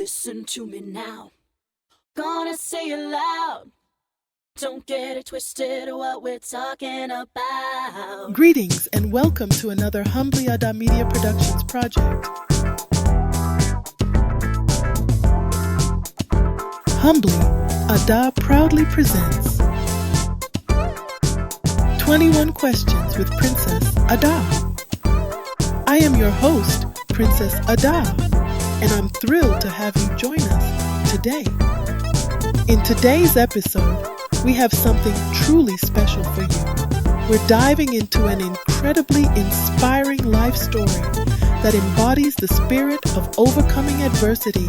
Listen to me now. Gonna say it loud. Don't get it twisted what we're talking about. Greetings and welcome to another Humbly Adah Media Productions project. Humbly Adah proudly presents 21 Questions with Princess Adah. I am your host, Princess Adah, and I'm thrilled to have you join us today. In today's episode, we have something truly special for you. We're diving into an incredibly inspiring life story that embodies the spirit of overcoming adversity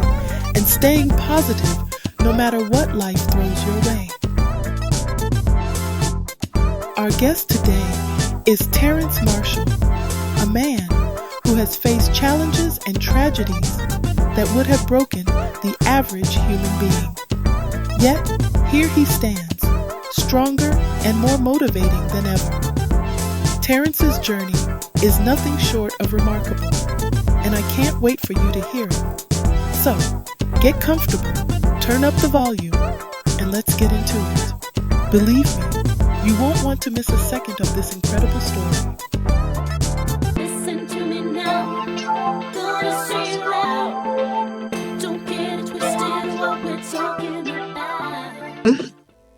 and staying positive no matter what life throws your way. Our guest today is Terrance Marshall, a man who has faced challenges and tragedies that would have broken the average human being. Yet, here he stands, stronger and more motivating than ever. Terrance's journey is nothing short of remarkable, and I can't wait for you to hear it. So, get comfortable, turn up the volume, and let's get into it. Believe me, you won't want to miss a second of this incredible story. Listen to me now. Gonna say it loud. Don't get it twisted what we're talking about.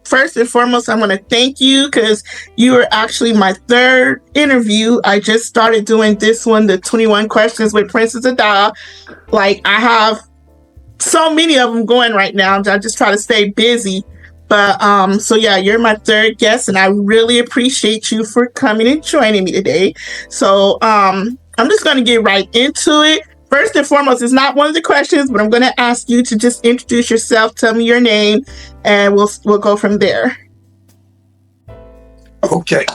First and foremost, I want to thank you because you were actually my third interview. I just started doing this one, the 21 Questions with Princess Adah. Like, I have so many of them going right now. I just try to stay busy. But so yeah, you're my third guest, and I really appreciate you for coming and joining me today. So I'm just going to get right into it. First and foremost, it's not one of the questions, but I'm going to ask you to just introduce yourself, tell me your name, and we'll go from there. Okay.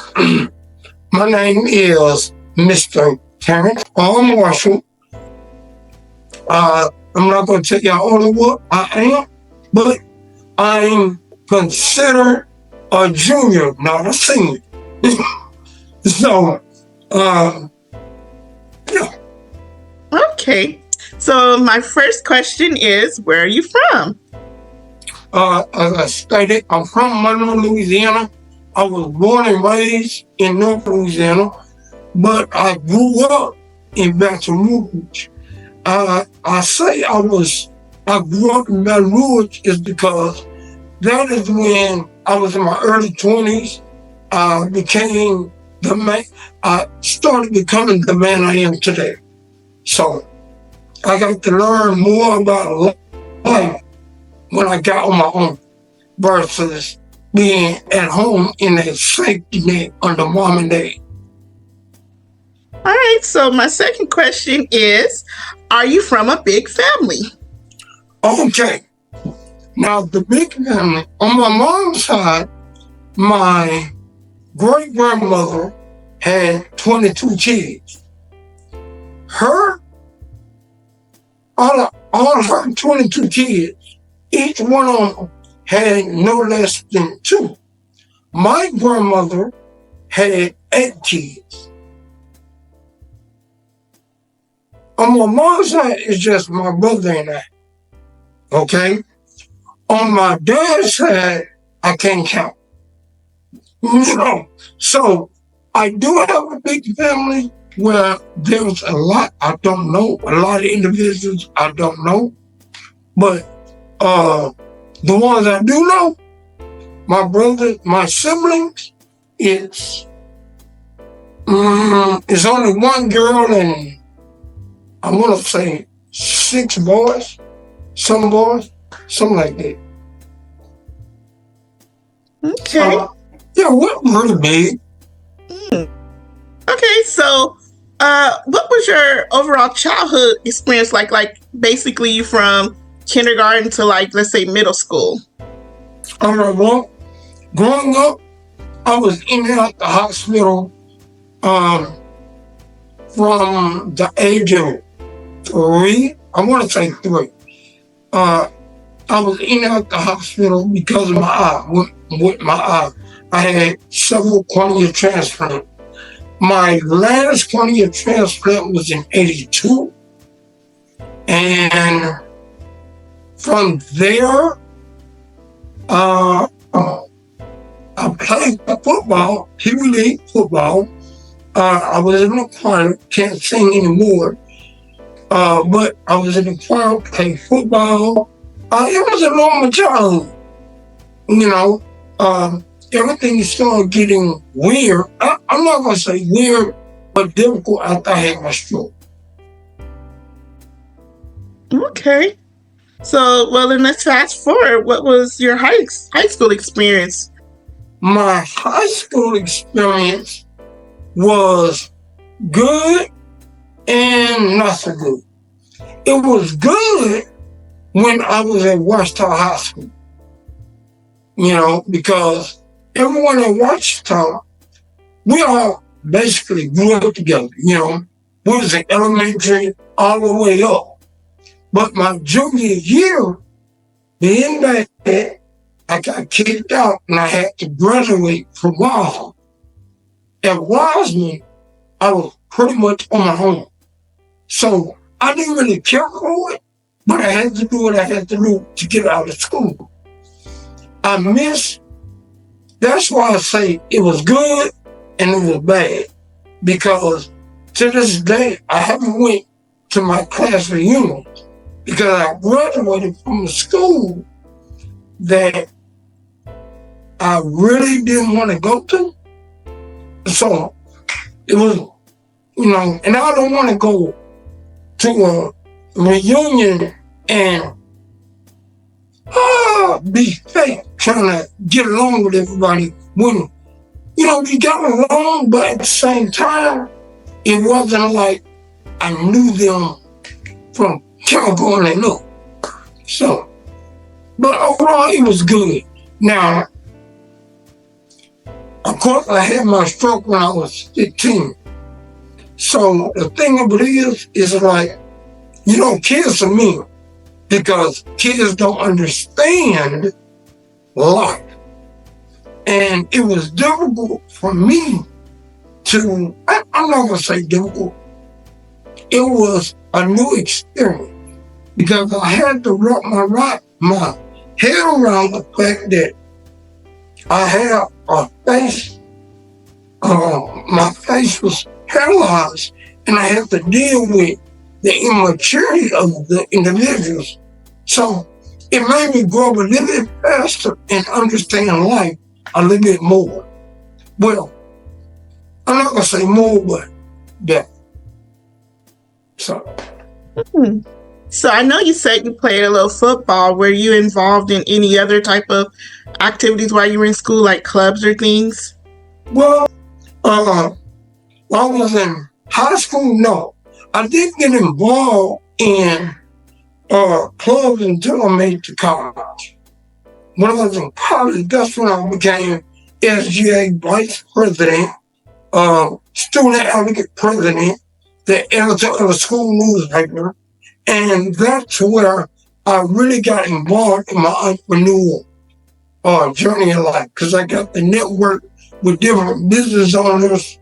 My name is Mr. Terrance Marshall. I'm not going to tell y'all all of what I am, but I'm considered a junior, not a senior. So, yeah. Okay. So my first question is, where are you from? As I stated, I'm from Monroe, Louisiana. I was born and raised in North Louisiana, but I grew up in Baton Rouge. I say I grew up in Baton Rouge is because that is when I was in my early 20s. I started becoming the man I am today. So I got to learn more about life when I got on my own versus being at home in a safety net under mom and dad. All right. So my second question is, are you from a big family? Okay. Now, the big family, on my mom's side, my great-grandmother had 22 kids. All of her 22 kids, each one of them had no less than 2. My grandmother had 8 kids. On my mom's side, it's just my brother and I. Okay? On my dad's side, I can't count. So I do have a big family where there's a lot I don't know, a lot of individuals I don't know. But the ones I do know, my brother, my siblings, it's only one girl and I want to say 6 boys, something like that. Okay. Yeah, we're really big. Okay, so what was your overall childhood experience like? Like, basically, you from kindergarten to, like, let's say middle school? All right, well, growing up, I was in and out the hospital from the age of 3. I want to say 3. I was in and out the hospital because of my eye. With my eye, I had several cornea transplants. My last cornea transplant was in '82, and From there, I played football, Humbly League football. I was in the choir, can't sing anymore, but I was in the choir, played football. It was a normal childhood, you know. Everything started getting weird. I'm not gonna say weird, but difficult after I had my stroke. Okay. So, well, then let's fast forward. What was your high school experience? My high school experience was good and not so good. It was good when I was at Washita High School, you know, because everyone at Washita, we all basically grew up together, you know. We was in elementary all the way up. But my junior year, being that I got kicked out and I had to graduate from Wiseman. At Wiseman, I was pretty much on my own. So I didn't really care for it, but I had to do what I had to do to get out of school. That's why I say it was good and it was bad. Because to this day, I haven't went to my class reunion because I graduated from a school that I really didn't want to go to. So it was, you know, and I don't want to go to a reunion and be fake, trying to get along with everybody when, you know, we got along, but at the same time, it wasn't like I knew them from kindergarten and up. So, but overall, it was good. Now, of course, I had my stroke when I was 15. So the thing of it is like, you know, kids are mean because kids don't understand life. And it was difficult for me to, I'm not gonna say difficult, it was a new experience because I had to wrap my head around the fact that I had a face, my face was paralyzed, and I had to deal with the immaturity of the individuals. So it made me grow a little bit faster and understand life a little bit more. Well, I'm not gonna say more, but yeah. So I know you said you played a little football. Were you involved in any other type of activities while you were in school, like clubs or things? Well, while I was in high school, no. I did get involved in clubs until I made it to college. When I was in college, that's when I became SGA vice president, student advocate president, the editor of the school newspaper, and that's where I really got involved in my entrepreneurial journey in life, because I got to network with different business owners,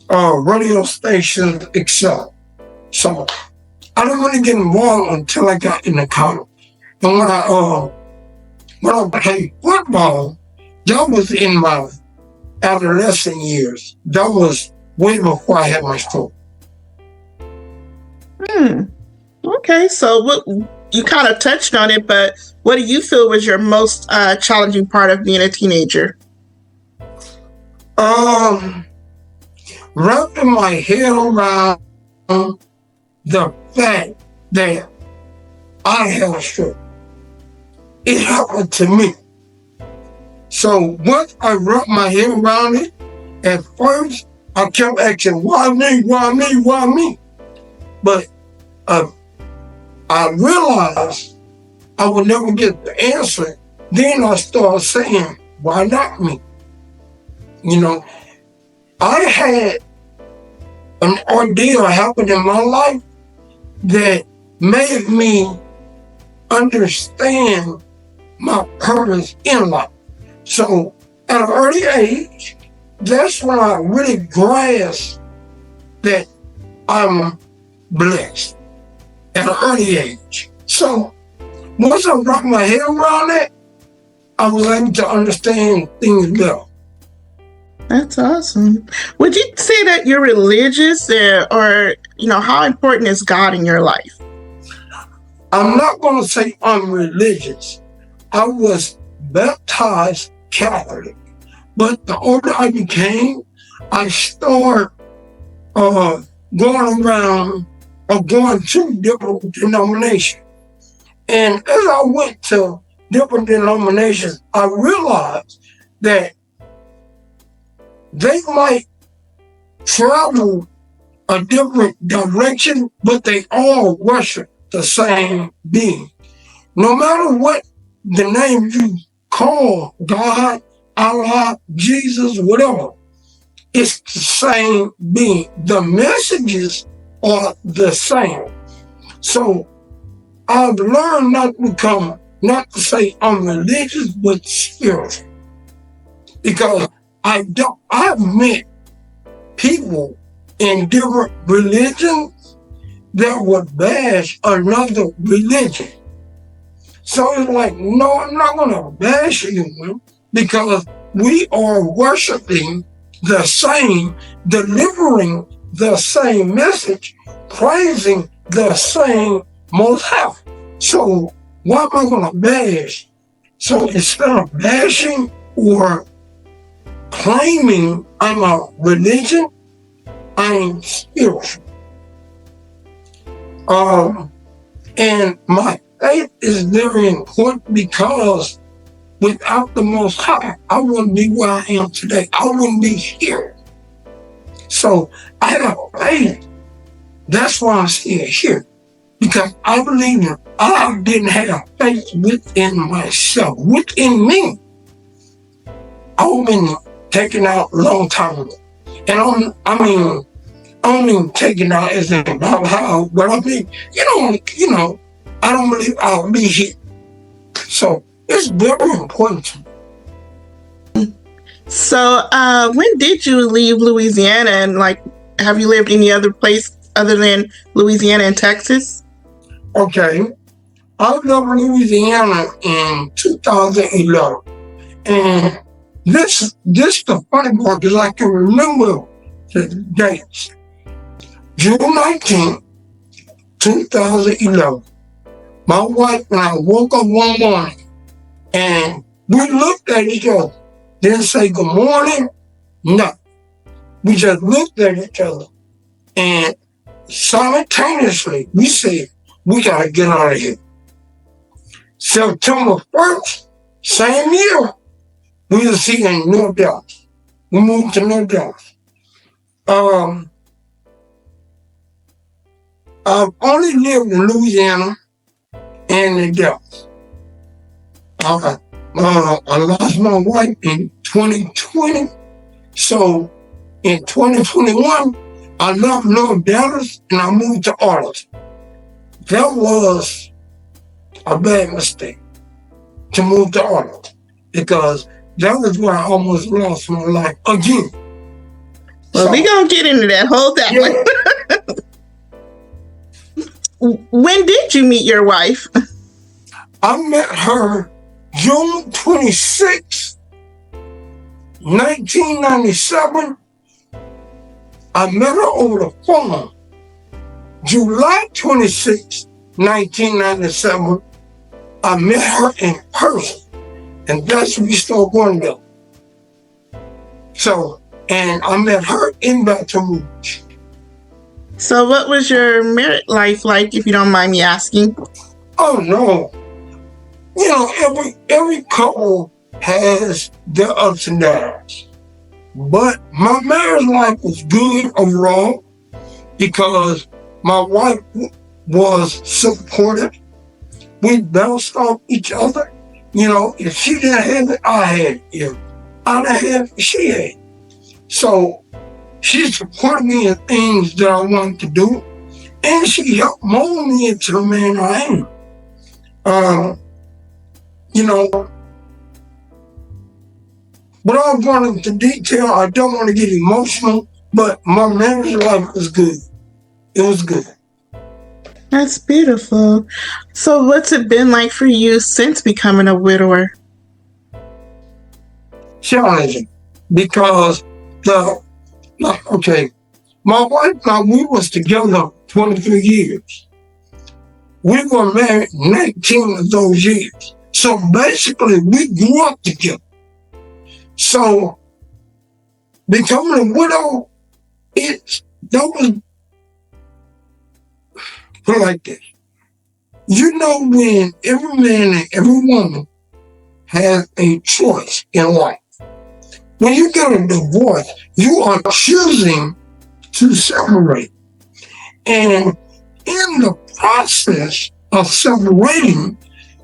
radio stations, etc. So I didn't really get involved until I got into college. And when I played football, that was in my adolescent years. That was way before I had my stroke. Okay, so what you kind of touched on it, but what do you feel was your most challenging part of being a teenager? Wrapping my head around the fact that I had a stroke. It happened to me. So once I wrapped my head around it, at first I kept asking, why me, why me, why me? But I realized I would never get the answer. Then I started saying, why not me? You know, I had an ordeal happen in my life that made me understand my purpose in life. So at an early age, that's when I really grasped that I'm blessed at an early age. So So once I wrapped my head around that, I was able to understand things better. That's awesome. Would you say that you're religious, or how important is God in your life? I'm not going to say I'm religious. I was baptized Catholic, but the older I became, I started going around or going to different denominations. And as I went to different denominations, I realized that they might travel a different direction, but they all worship the same being. No matter what the name you call God, Allah, Jesus, whatever, it's the same being. The messages are the same. So I've learned not to say I'm religious, but spiritual. Because I've met people in different religions that would bash another religion. So it's like, no, I'm not going to bash you, because we are worshiping the same, delivering the same message, praising the same Most High. So why am I going to bash? So instead of bashing or claiming I'm a religion, I'm spiritual. And my faith is very important, because without the Most High, I wouldn't be where I am today. I wouldn't be here. So I have faith. That's why I'm still here. Because I believe that I didn't have faith within myself, within me. I've been taken out a long time ago. And I don't even take it out as about how, but I mean, I don't believe I'll be here. So it's very important to me. So when did you leave Louisiana, and have you lived any other place other than Louisiana and Texas? Okay. I left Louisiana in 2011. And this the funny part, because I can remember the dates. June 19, 2011. My wife and I woke up one morning and we looked at each other. Didn't say good morning, nothing. We just looked at each other and simultaneously we said, we gotta get out of here. September 1st, same year, we were sitting in North Dallas. We moved to North Dallas. I've only lived in Louisiana and in Dallas. I lost my wife in 2020. So in 2021, I left North Dallas and I moved to Arlington. That was a bad mistake to move to Arlington, because that was where I almost lost my life again. Well, we're going to get into that. Hold that one. When did you meet your wife? I met her June 26, 1997. I met her over the phone. July 26, 1997, I met her in person. And that's when we started going together. So, and I met her in Baton Rouge. So what was your married life like, if you don't mind me asking? Oh no. Every couple has their ups and downs. But my marriage life was good overall, because my wife was supportive. We bounced off each other. If she didn't have it, I had it. If I didn't have it, she had it. So she supported me in things that I wanted to do, and she helped mold me into the man I am. Without going into detail, I don't want to get emotional, but my marriage life was good. It was good. That's beautiful. So, what's it been like for you since becoming a widower? Challenging, because my wife and I, we was together 23 years. We were married 19 of those years. So basically, we grew up together. So becoming a widow, put it like this. You know, when every man and every woman has a choice in life, when you get a divorce, you are choosing to separate. And in the process of separating,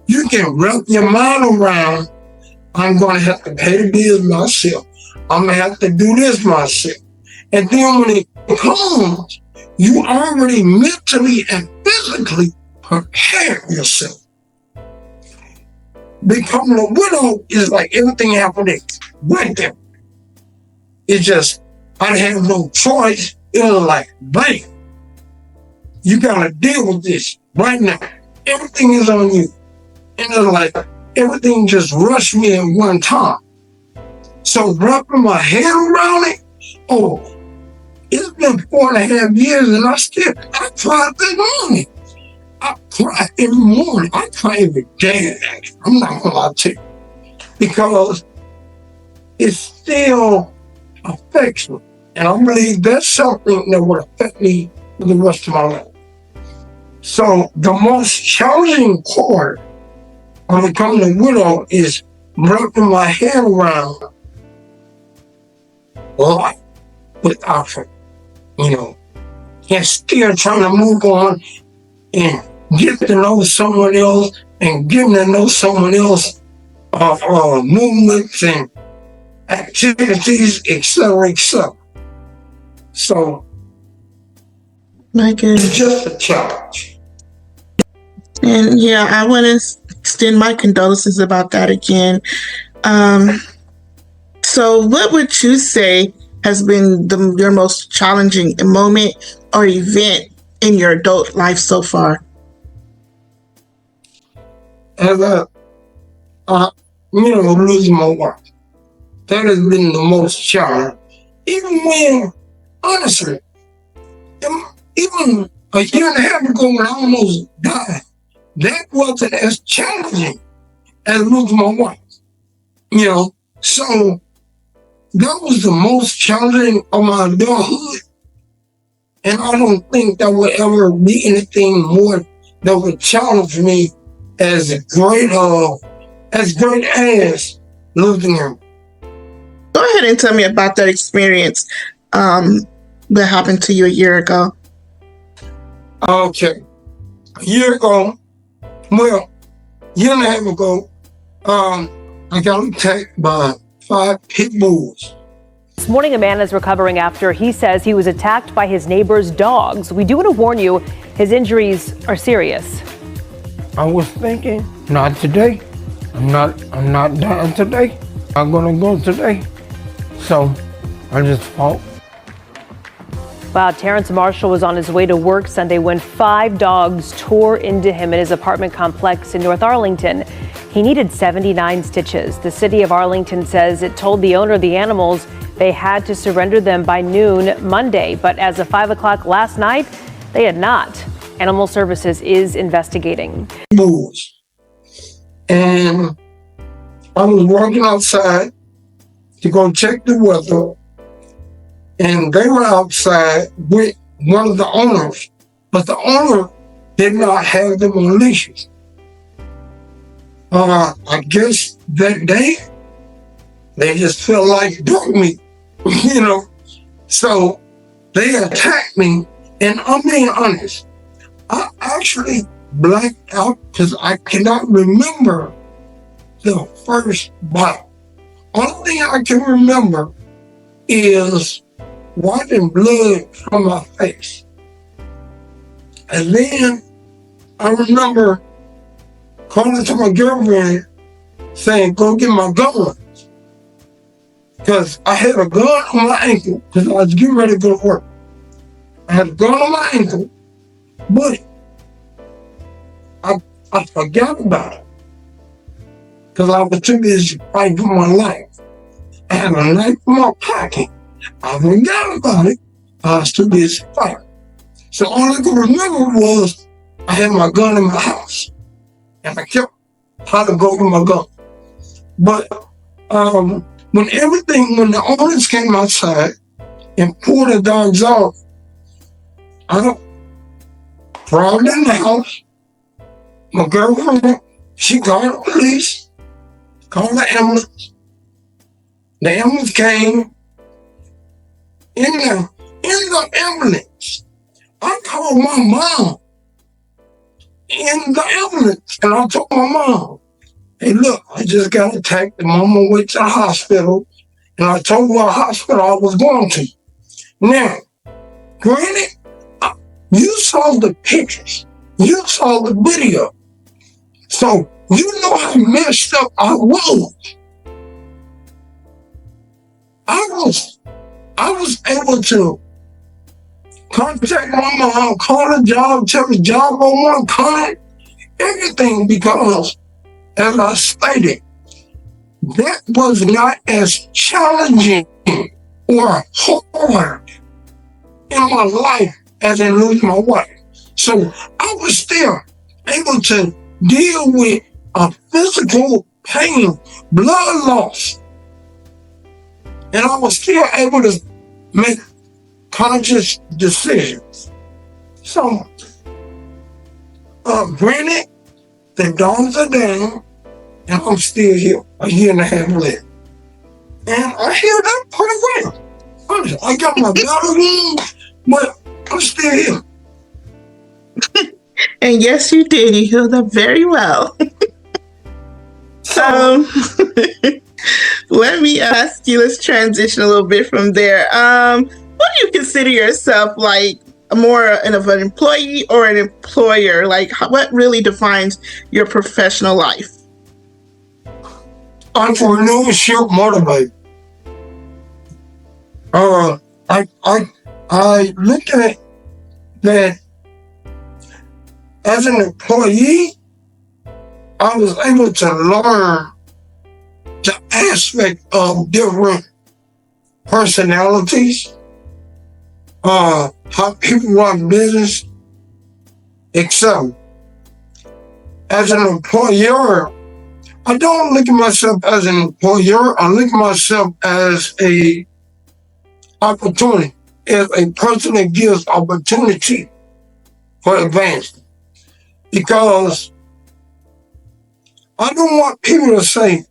you can wrap your mind around, I'm going to have to pay the bills myself. I'm going to have to do this myself. And then when it comes, you already mentally and physically prepare yourself. Becoming a widow is like everything happening right there. It's just, I have no choice. It was like, bam, you gotta deal with this right now. Everything is on you. And it's like, everything just rushed me at one time. So wrapping my head around it, it's been 4.5 years and I cry every morning. I cry every morning. I cry every day, actually. I'm not gonna lie to you. Because it still affects me. And I believe that's something that will affect me for the rest of my life. So the most challenging part of becoming a widow is wrapping my head around life without her, and still trying to move on and get to know someone else and getting to know someone else, movements and activities, etc., etc. So it's just a challenge. And yeah, I want to extend my condolences about that again. So what would you say has been your most challenging moment or event in your adult life so far? As losing my wife. That has been the most challenging. Even when, honestly, even a year and a half ago when I almost died, that wasn't as challenging as losing my wife. So that was the most challenging of my adulthood. And I don't think there will ever be anything more that would challenge me as great as losing him. Go ahead and tell me about that experience that happened to you a year ago. Okay. A year and a half ago, I got attacked by 5 pit bulls. This morning, a man is recovering after he says he was attacked by his neighbor's dogs. We do want to warn you, his injuries are serious. I was thinking, not today. I'm not dying today. I'm gonna go today. So I just fought. Wow, Terrance Marshall was on his way to work Sunday when 5 dogs tore into him at his apartment complex in North Arlington. He needed 79 stitches. The city of Arlington says it told the owner of the animals they had to surrender them by noon Monday. But as of 5 o'clock last night, they had not. Animal Services is investigating. Bulls. And I was walking outside to go check the weather. And they were outside with one of the owners, but the owner did not have them on leashes. I guess that day, they just felt like dog meat, So they attacked me, and I'm being honest, I actually blacked out because I cannot remember the first bite. Only thing I can remember is wiping blood from my face. And then I remember calling to my girlfriend saying, go get my gun. Because I had a gun on my ankle because I was getting ready to go to work. I had a gun on my ankle, but I forgot about it because I was too busy fighting for my life. I had a knife in my pocket. I forgot about it. I was too busy fighting. So all I could remember was I had my gun in my house, and I kept trying to go with my gun. But when the owners came outside and pulled the dogs off, I crawled in the house. My girlfriend, she called the police, called the ambulance. The ambulance came. In the ambulance, I called my mom in the ambulance, and I told my mom, hey, look, I just got attacked, and mama went to the hospital, and I told her what hospital I was going to. Now, granted, you saw the pictures, you saw the video, so you know how messed up I was. I was able to contact my mom, call the job, tell the job I want to contact, everything, because, as I stated, that was not as challenging or hard in my life as in losing my wife. So I was still able to deal with a physical pain, blood loss, and I was still able to make conscious decisions. So, granted, the dogs are down, and I'm still here, a year and a half later. And I healed up pretty well. Honestly, I got my battle wounds, but I'm still here. And yes, you did. You healed up very well. Let me ask you, let's transition a little bit from there. What do you consider yourself, like, more of an employee or an employer? Like, what really defines your professional life? Entrepreneurship motivated. I look at that as an employee. I was able to learn the aspect of different personalities, how people run business, etc. As an employer, I don't look at myself as an employer. I look at myself as a opportunity, as a person that gives opportunity for advancement. Because I don't want people to say,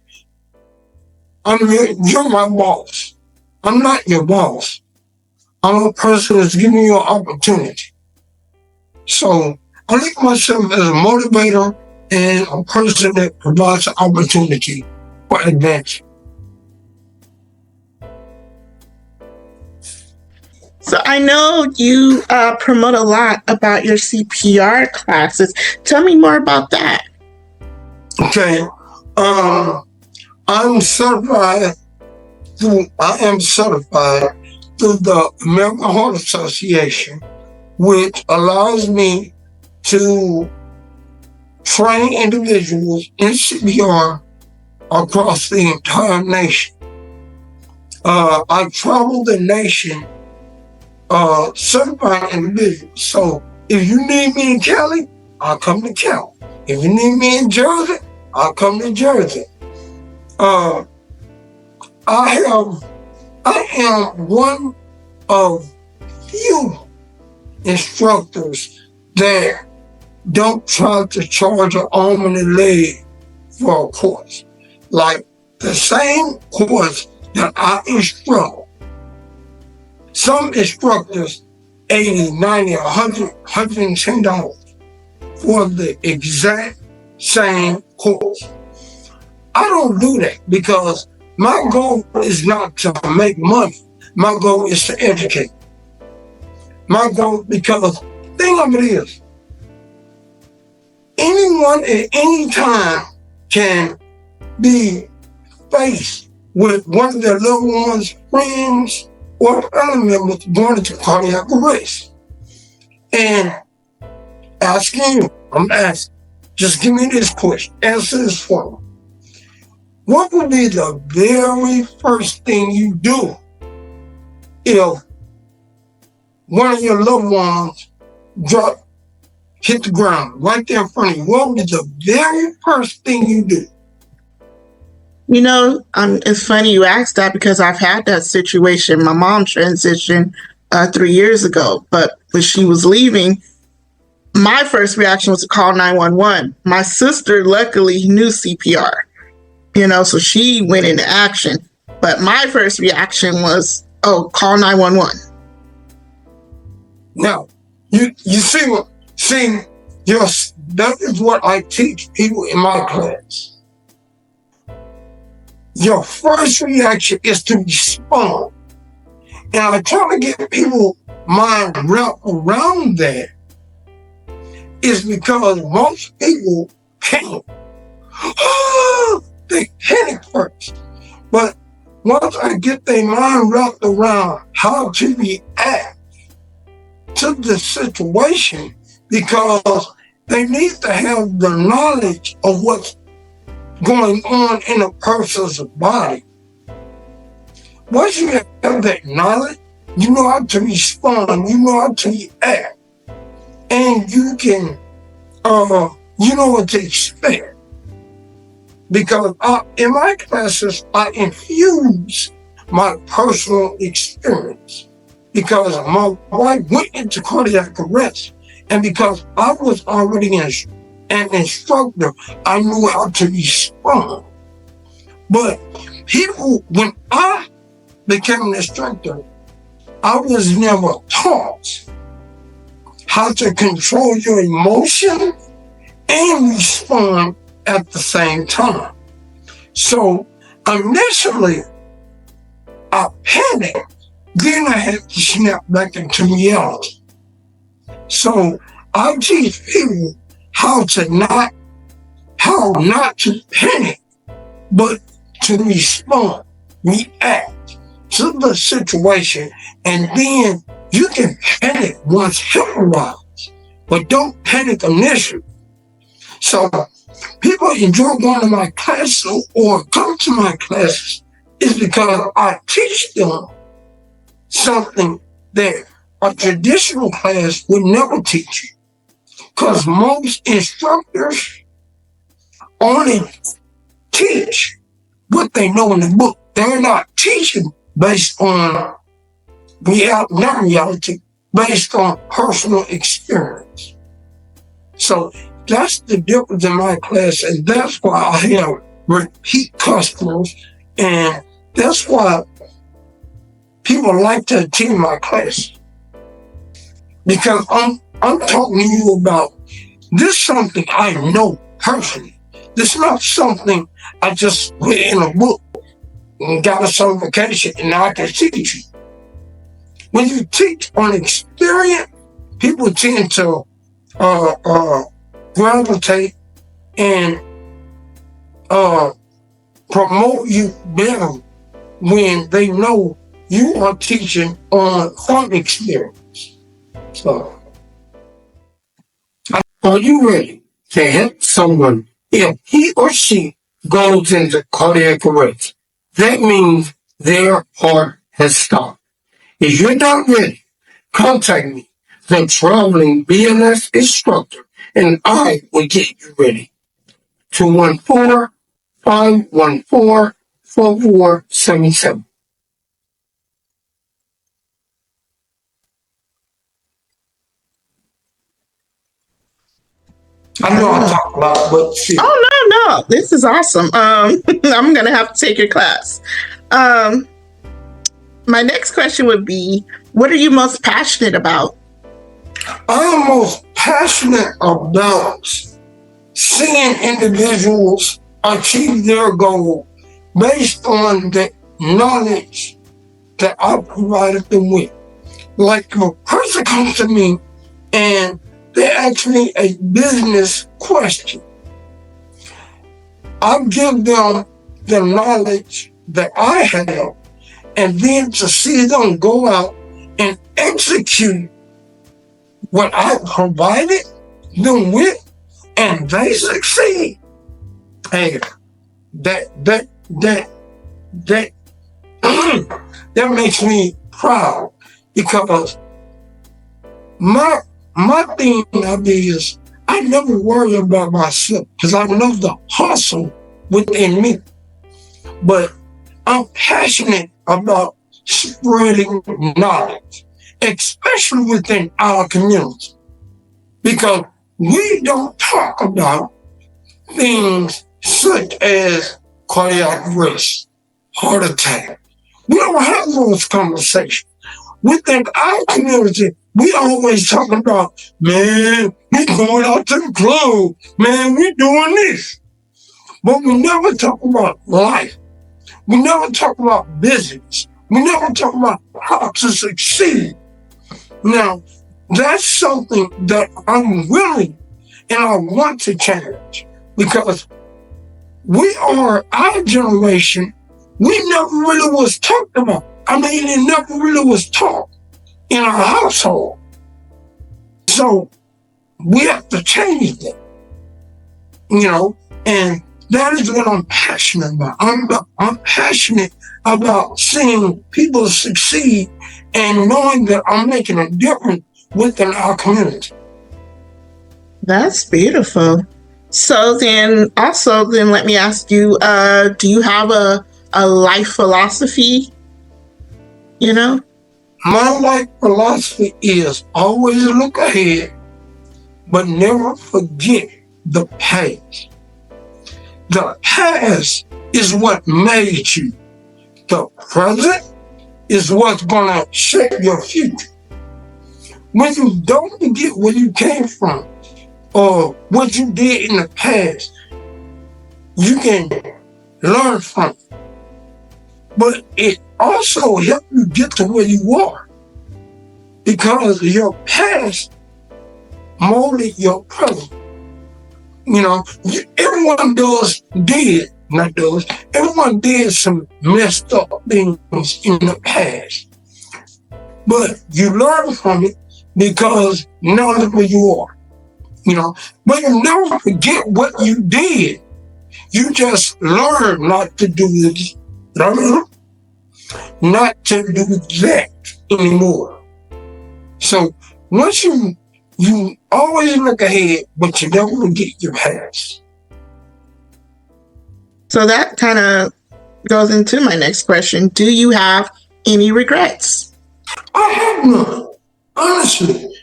you're my boss. I'm not your boss. I'm a person that's giving you an opportunity. So I look at myself as a motivator and a person that provides an opportunity for advancement. So I know you promote a lot about your CPR classes. Tell me more about that. Okay. I am certified through the American Heart Association, which allows me to train individuals in CPR across the entire nation. I travel the nation certifying individuals. So if you need me in Cali, I'll come to Cali. If you need me in Jersey, I'll come to Jersey. I am one of few instructors that don't try to charge an arm and a leg for a course. Like the same course that I instruct, some instructors $80, $90, $100, $110 for the exact same course. I don't do that because my goal is not to make money. My goal is to educate. My goal, because the thing of it is, anyone at any time can be faced with one of their loved ones, friends, or family members going into cardiac arrest. And I'm asking, just give me this question. Answer this for me. What would be the very first thing you do if one of your loved ones hit the ground right there in front of you? What would be the very first thing you do? You know, it's funny you asked that because I've had that situation. My mom transitioned 3 years ago, but when she was leaving, my first reaction was to call 911. My sister luckily knew CPR, you know, so she went into action. But my first reaction was, oh, call 911. Now, you see, that is what I teach people in my class. Your first reaction is to respond. And I try to get people mind wrapped around that is because most people panic. They panic first. But once I get their mind wrapped around how to react to the situation, because they need to have the knowledge of what's going on in a person's body. Once you have that knowledge, you know how to respond, you know how to react, and you can, you know what to expect. Because in my classes, I infuse my personal experience. Because my wife went into cardiac arrest, and because I was already an instructor, I knew how to respond. But when I became an instructor, I was never taught how to control your emotions and respond at the same time. So initially, I panicked. Then I had to snap back into reality. So I teach people how not to panic, but to respond, react to the situation, and then you can panic once help arrives, but don't panic initially. So people enjoy going to my classes or come to my classes is because I teach them something that a traditional class would never teach you. Because most instructors only teach what they know in the book. They're not teaching based on not reality, based on personal experience. So that's the difference in my class, and that's why I have repeat customers, and that's why people like to attend my class. Because I'm talking to you about this something I know personally. This is not something I just read in a book and got a certification and now I can teach you. When you teach on experience, people tend to gravitate and promote you better when they know you are teaching from experience. So, are you ready to help someone if he or she goes into cardiac arrest? That means their heart has stopped. If you're not ready, contact me, the traveling BLS instructor, and I will get you ready. 214-514-4477. I know I talk a lot, but shit. Oh, no. This is awesome. I'm going to have to take your class. My next question would be, what are you most passionate about? I'm most passionate about seeing individuals achieve their goal based on the knowledge that I provided them with. Like a person comes to me and they ask me a business question. I give them the knowledge that I have, and then to see them go out and execute what I provided them with and they succeed, hey, that that makes me proud, because my thing is I never worry about myself because I know the hustle within me. But I'm passionate about spreading knowledge, especially within our community, because we don't talk about things such as cardiac arrest, heart attack. We don't have those conversations. Within our community, we always talk about, man, we going out to the club, man, we doing this. But we never talk about life. We never talk about business. We never talk about how to succeed. Now, that's something that I'm willing and I want to change, because our generation, we never really was talked about. I mean, it never really was taught in our household. So we have to change that, and that is what I'm passionate about. I'm passionate about seeing people succeed and knowing that I'm making a difference within our community. That's beautiful. So then let me ask you, do you have a life philosophy? My life philosophy is always look ahead, but never forget the past. The past is what made you. The present is what's gonna shape your future. When you don't forget where you came from or what you did in the past, you can learn from it. But it also helps you get to where you are, because your past molded your present. Everyone everyone did some messed up things in the past. But you learn from it because now look where you are. But you never forget what you did. You just learn not to do this. Not to do that anymore. So once you always look ahead, but you never forget your past. So that kind of goes into my next question. Do you have any regrets? I have none. Honestly,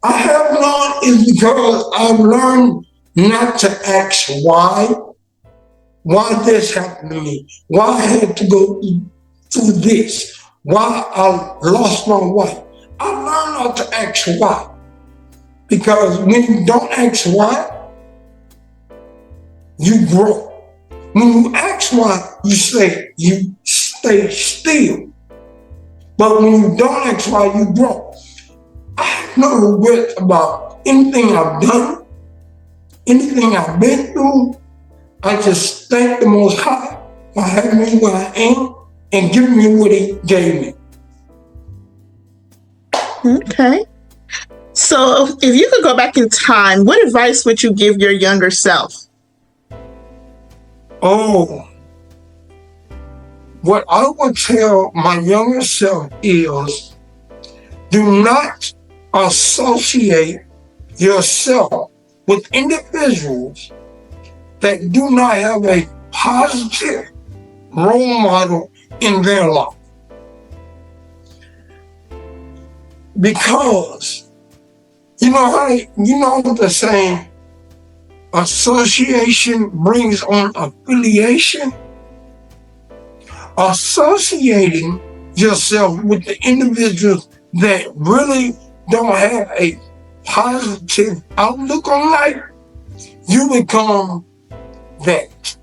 I have none is because I've learned not to ask why this happened to me, why I had to go through this, why I lost my wife. I learned not to ask why. Because when you don't ask why, you grow. When you ask why, you stay still. But when you don't ask why, you grow. I have no regret about anything I've done, anything I've been through. I just thank the Most High for having me where I am and giving me what He gave me. Okay. So if you could go back in time, what advice would you give your younger self? Oh, what I would tell my younger self is, do not associate yourself with individuals that do not have a positive role model in their life. Because, the saying, association brings on affiliation. Associating yourself with the individuals that really don't have a positive outlook on life, you become that.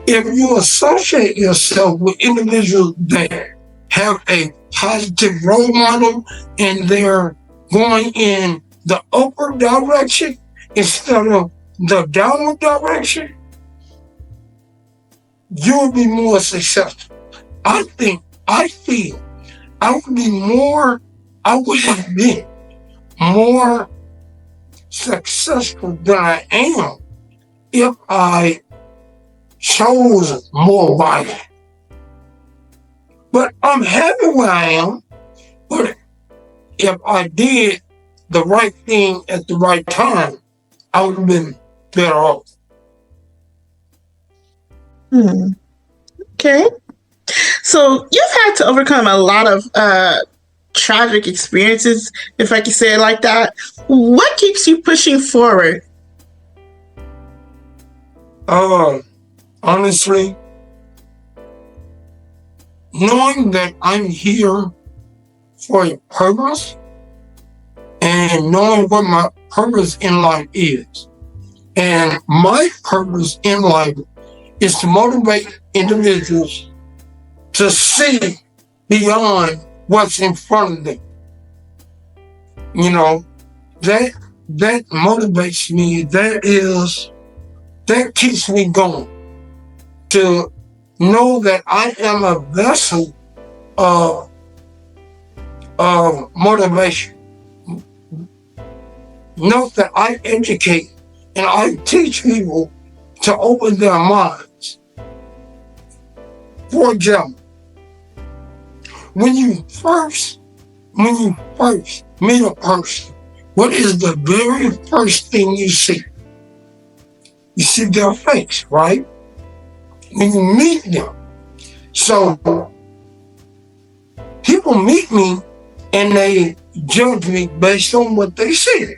If you associate yourself with individuals that have a positive role model and they're going in the upward direction instead of the downward direction, you'll be more successful. I feel I would have been more successful than I am if I chose more violence. But I'm happy where I am. But if I did the right thing at the right time, I would have been better off. Okay. So you've had to overcome a lot of tragic experiences, if I can say it like that. What keeps you pushing forward? Honestly, knowing that I'm here for a purpose and knowing what my purpose in life is. And my purpose in life is to motivate individuals to see beyond what's in front of them. You know, that motivates me. That keeps me going. To know that I am a vessel of motivation. Note that I educate and I teach people to open their minds. For example, when you first meet a person, what is the very first thing you see? You see their face, right? When you meet them. So people meet me and they judge me based on what they see.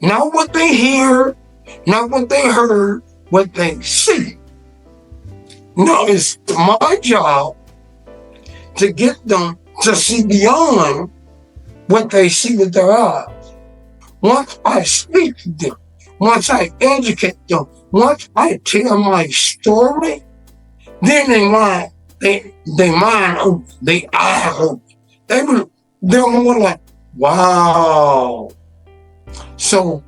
Not what they hear, not what they heard, what they see. Now it's my job to get them to see beyond what they see with their eyes. Once I speak to them, once I educate them, once I tell my story, then they mind open, they eyes open. They're more like, wow. So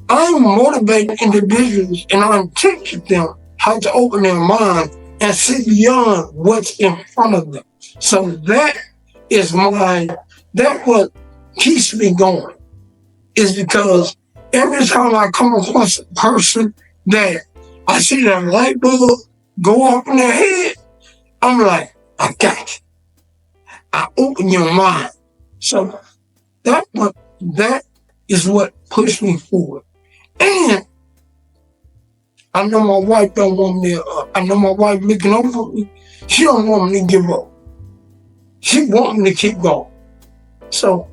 I'm motivating individuals and I'm teaching them how to open their mind and see beyond what's in front of them. So that's what keeps me going, is because every time I come across a person that I see that light bulb go off in their head, I'm like, I got you. I open your mind. So that is what pushed me forward. And I know my wife don't want me, I know my wife looking over me, she don't want me to give up. She wants me to keep going. So.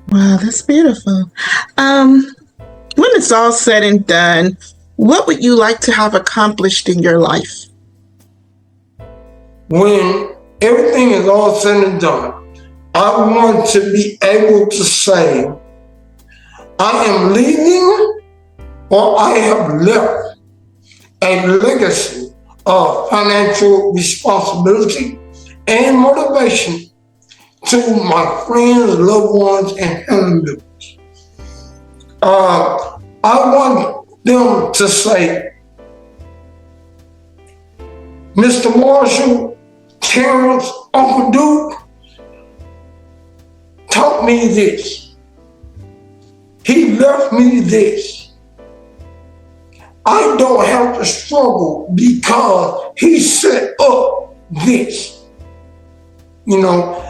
Wow, that's beautiful. When it's all said and done, what would you like to have accomplished in your life? When everything is all said and done, I want to be able to say, I am leaving or I have left a legacy of financial responsibility and motivation to my friends, loved ones, and family members. I want them to say, Mr. Marshall, Terrence, Uncle Duke taught me this. He left me this. I don't have to struggle because he set up this. You know,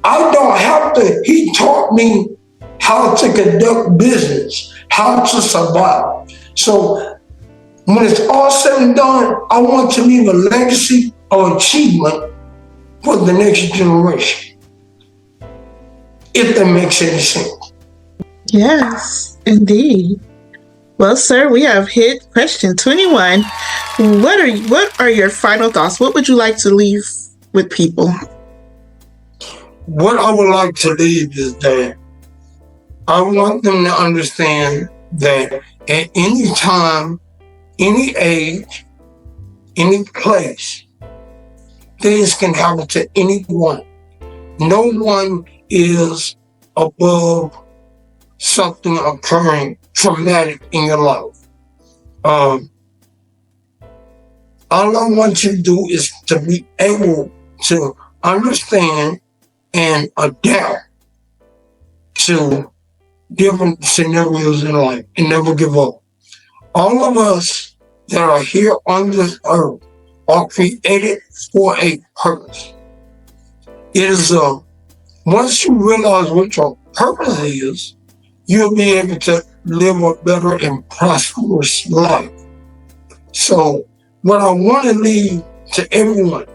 I don't have to, he taught me how to conduct business, how to survive. So when it's all said and done, I want to leave a legacy of achievement for the next generation. If that makes any sense. Yes, indeed. Well, sir, we have hit question 21. What are your final thoughts? What would you like to leave with people? What I would like to leave is that I want them to understand that at any time, any age, any place, things can happen to anyone. No one is above something occurring traumatic in your life. All I want you to do is to be able to understand and adapt to different scenarios in life and never give up. All of us that are here on this earth are created for a purpose. It is once you realize what your purpose is, you'll be able to live a better and prosperous life. So what I want to leave to everyone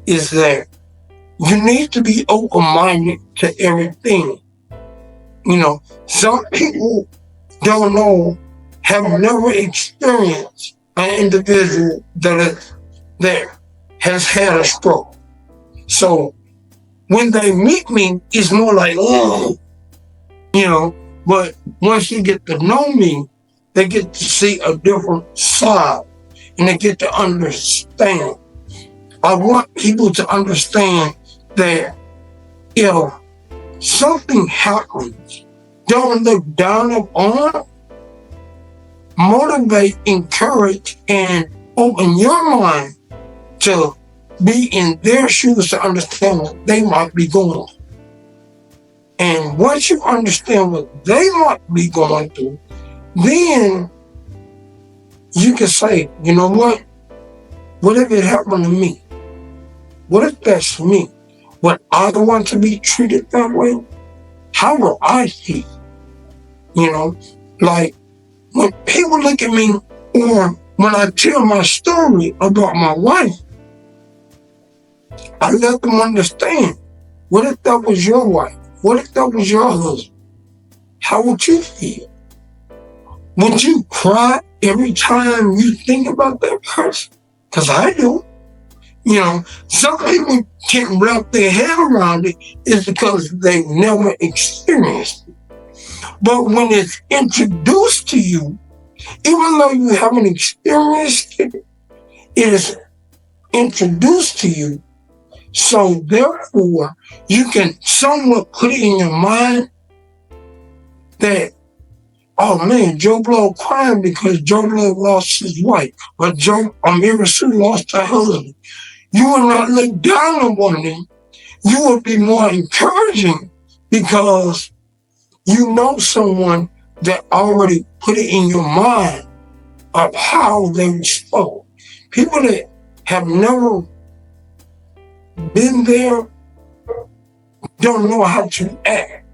is that you need to be open-minded to everything. You know, some people don't know, have never experienced an individual that has had a stroke. So when they meet me, it's more like, oh, you know, but once you get to know me, they get to see a different side and they get to understand. I want people to understand that if something happens, don't look down upon, motivate, encourage, and open your mind to be in their shoes to understand what they might be going through. And once you understand what they might be going through, then you can say, you know what? What if it happened to me? What if that's me? Would I want to be treated that way? How will I feel? You know, like when people look at me or when I tell my story about my wife, I let them understand. What if that was your wife? What if that was your husband? How would you feel? Would you cry every time you think about that person? Because I do. You know, some people can't wrap their head around it is because they've never experienced it. But when it's introduced to you, even though you haven't experienced it, it is introduced to you. So therefore, you can somewhat put it in your mind that, oh man, Joe Blow crying because Joe Blow lost his wife, or Amira Sue lost her husband. You will not look down upon them. You will be more encouraging because you know someone that already put it in your mind of how they respond. People that have never been there don't know how to act.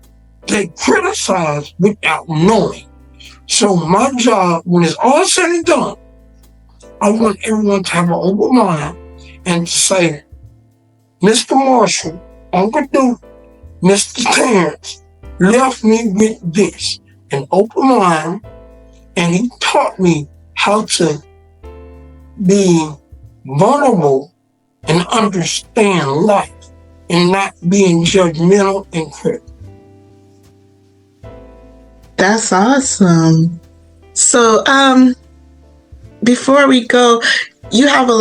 They criticize without knowing. So my job, when it's all said and done, I want everyone to have an open mind and to say, Mr. Marshall, Uncle Duke, Mr. Terrence left me with this, an open mind, and he taught me how to be vulnerable and understand life and not being judgmental and critical. That's awesome. So, before we go, you have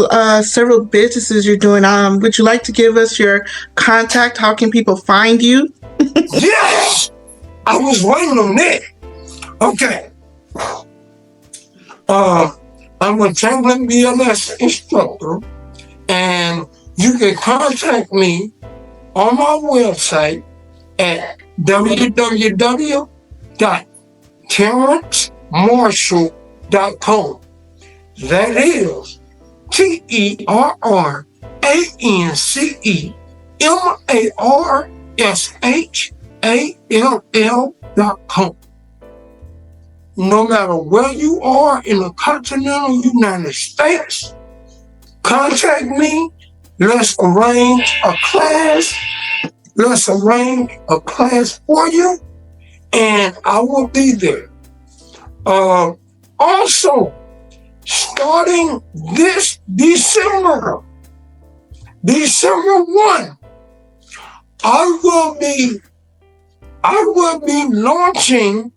several businesses you're doing. Would you like to give us your contact? How can people find you? Yes! I was waiting on that. Okay. I'm a traveling BLS instructor, and you can contact me on my website at www.terrancemarshall.com. That is TerranceMarshall.com. No matter where you are in the continental United States, contact me. Let's arrange a class. Let's arrange a class for you, and I will be there. Also, starting this December 1, I will be launching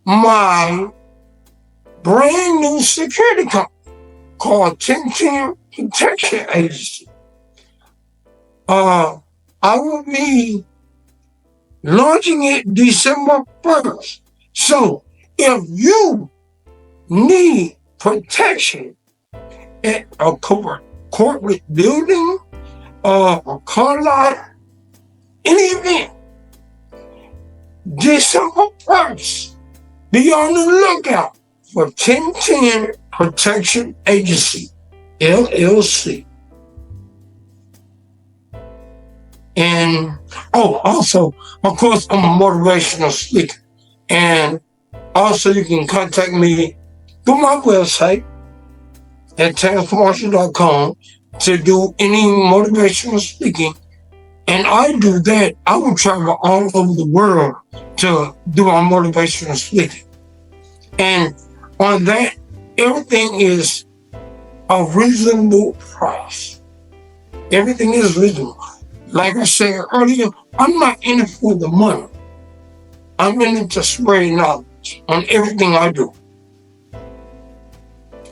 my brand new security company called 1010 Protection Agency. I will be launching it December 1st. So if you need protection at a corporate building, a car lot, any event, December 1st, be on the lookout for 1010 Protection Agency, LLC. And, also, of course, I'm a motivational speaker. And also, you can contact me through my website at terrancemarshall.com to do any motivational speaking. And I do that. I will travel all over the world to do my motivational speaking. And on that, everything is a reasonable price. Everything is reasonable. Like I said earlier, I'm not in it for the money. I'm in it to spread knowledge on everything I do.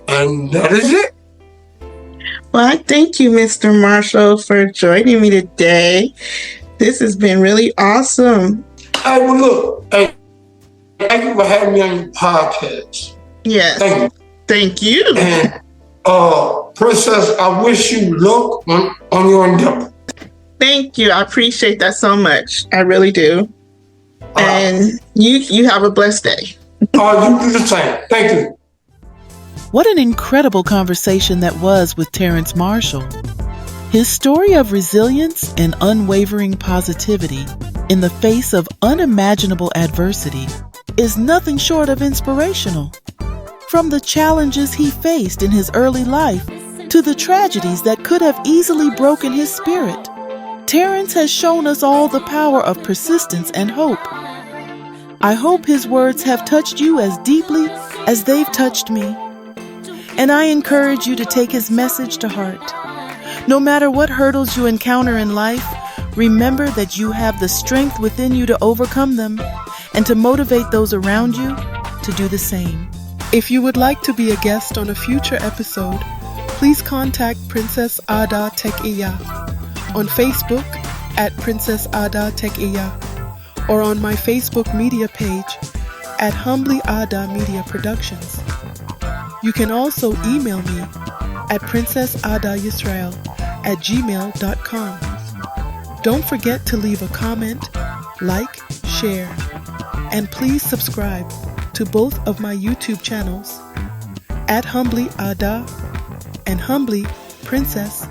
And that is it. Well, I thank you, Mr. Marshall, for joining me today. This has been really awesome. Hey, well, look, hey, thank you for having me on your podcast. Yes. Thank you. Thank you. And Princess, I wish you luck on your endeavor. Thank you. I appreciate that so much. I really do. And you have a blessed day. You do the same. Thank you. What an incredible conversation that was with Terrance Marshall. His story of resilience and unwavering positivity in the face of unimaginable adversity is nothing short of inspirational. From the challenges he faced in his early life to the tragedies that could have easily broken his spirit, Terrance has shown us all the power of persistence and hope. I hope his words have touched you as deeply as they've touched me. And I encourage you to take his message to heart. No matter what hurdles you encounter in life, remember that you have the strength within you to overcome them and to motivate those around you to do the same. If you would like to be a guest on a future episode, please contact Princess Adah Tekiya on Facebook at Princess Adah Tekiya or on my Facebook media page at Humbly Adah Media Productions. You can also email me at princessadahYisrael@gmail.com. Don't forget to leave a comment, like, share, and please subscribe to both of my YouTube channels at Humbly Adah and Humbly Princess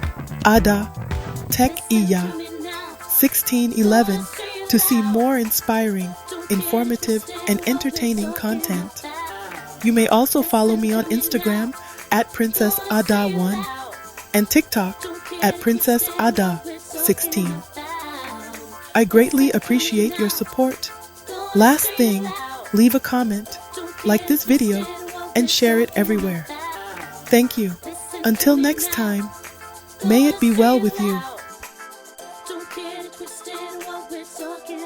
Adah Tekiya 1611 to see more inspiring, informative, and entertaining content. You may also follow me on Instagram at Princess Adah1 and TikTok at Princess Adah 16. I greatly appreciate your support. Last thing, leave a comment, like this video, and share it everywhere. Thank you. Until next time, may it be well with you. Don't get it twisted what we're talking